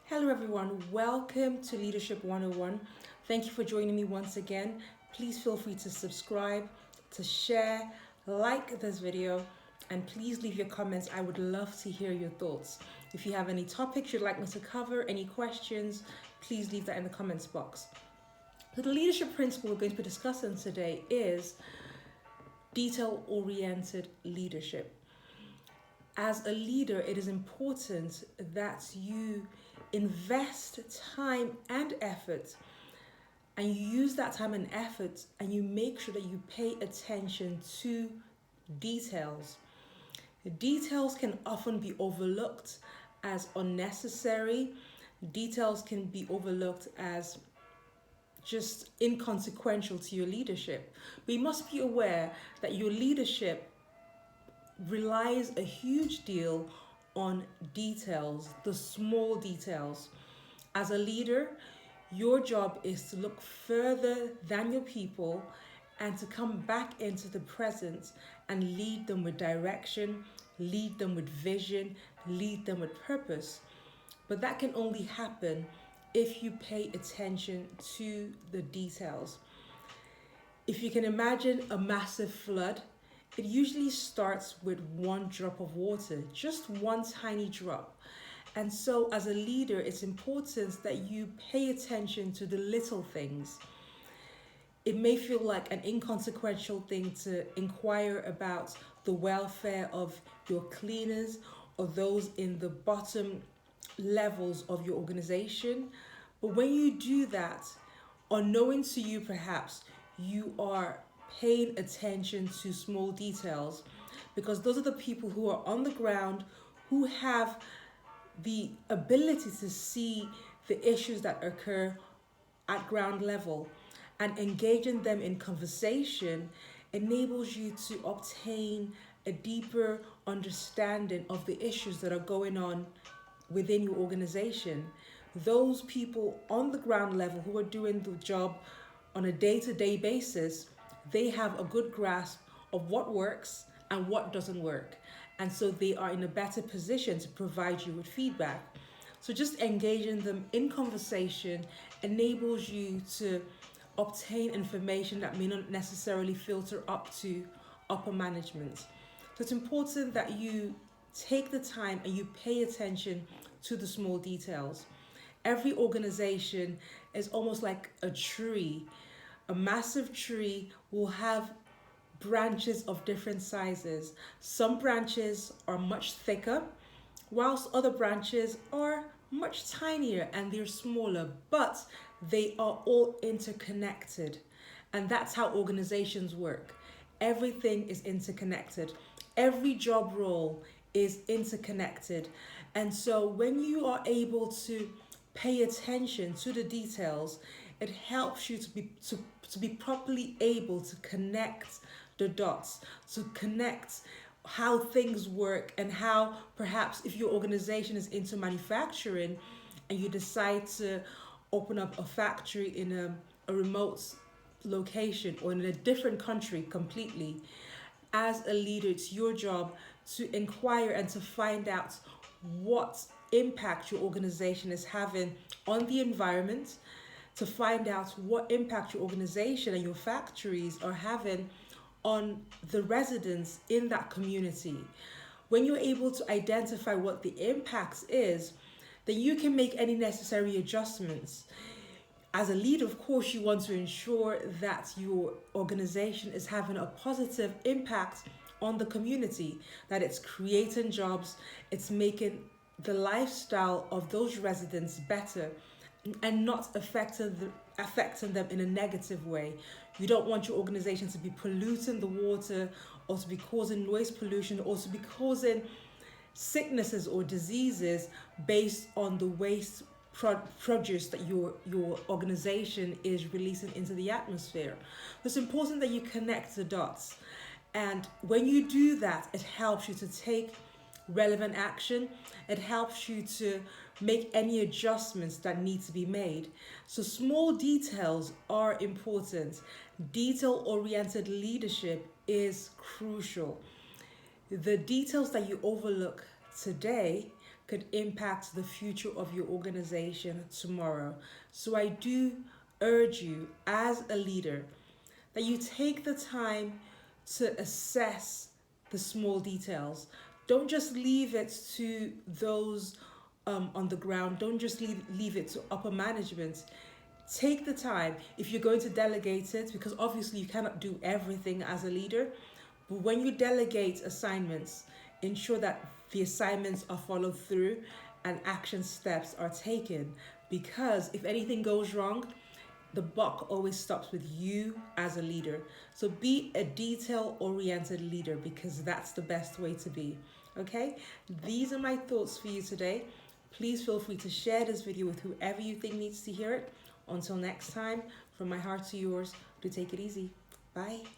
Hello, everyone. Welcome to Leadership 101. Thank you for joining me once again. Please feel free to subscribe, to share, like this video, and please leave your comments. I would love to hear your thoughts. If you have any topics you'd like me to cover, any questions, please leave that in the comments box. So the leadership principle we're going to be discussing today is detail-oriented leadership. As a leader, it is important that you invest time and effort, and you use that time and effort, and you make sure that you pay attention to details. Details can often be overlooked as unnecessary. Details can be overlooked as just inconsequential to your leadership. But you must be aware that your leadership relies a huge deal on details, the small details. As a leader, your job is to look further than your people and to come back into the present and lead them with direction, lead them with vision, lead them with purpose. But that can only happen if you pay attention to the details. If you can imagine a massive flood, it usually starts with one drop of water, just one tiny drop. And so as a leader, it's important that you pay attention to the little things. It may feel like an inconsequential thing to inquire about the welfare of your cleaners or those in the bottom levels of your organization. But when you do that, unknowing to you perhaps, you are paying attention to small details, because those are the people who are on the ground, who have the ability to see the issues that occur at ground level, and engaging them in conversation enables you to obtain a deeper understanding of the issues that are going on within your organization. Those people on the ground level who are doing the job on a day-to-day basis, they have a good grasp of what works and what doesn't work. And so they are in a better position to provide you with feedback. So just engaging them in conversation enables you to obtain information that may not necessarily filter up to upper management. So it's important that you take the time and you pay attention to the small details. Every organization is almost like a tree. A massive tree will have branches of different sizes. Some branches are much thicker, whilst other branches are much tinier and they're smaller, but they are all interconnected. And that's how organizations work. Everything is interconnected. Every job role is interconnected. And so when you are able to pay attention to the details, it helps you to be properly able to connect the dots, to connect how things work, and how perhaps if your organization is into manufacturing and you decide to open up a factory in a remote location or in a different country completely, as a leader, it's your job to inquire and to find out what impact your organization is having on the environment, to find out what impact your organization and your factories are having on the residents in that community. When you're able to identify what the impact is, then you can make any necessary adjustments. As a leader, of course, you want to ensure that your organization is having a positive impact on the community, that it's creating jobs, it's making the lifestyle of those residents better, and not affecting them in a negative way. You don't want your organization to be polluting the water, or to be causing noise pollution, or to be causing sicknesses or diseases based on the waste produce that your organization is releasing into the atmosphere. It's important that you connect the dots. And when you do that, it helps you to take relevant action. It helps you to make any adjustments that need to be made. So small details are important. Detail-oriented leadership is crucial. The details that you overlook today could impact the future of your organization tomorrow. So I do urge you as a leader that you take the time to assess the small details. Don't just leave it to those on the ground. Don't just leave it to upper management. Take the time. If you're going to delegate it, because obviously you cannot do everything as a leader, but when you delegate assignments, ensure that the assignments are followed through and action steps are taken. Because if anything goes wrong, the buck always stops with you as a leader. So be a detail-oriented leader, because that's the best way to be. Okay? These are my thoughts for you today. Please feel free to share this video with whoever you think needs to hear it. Until next time, from my heart to yours, do take it easy. Bye.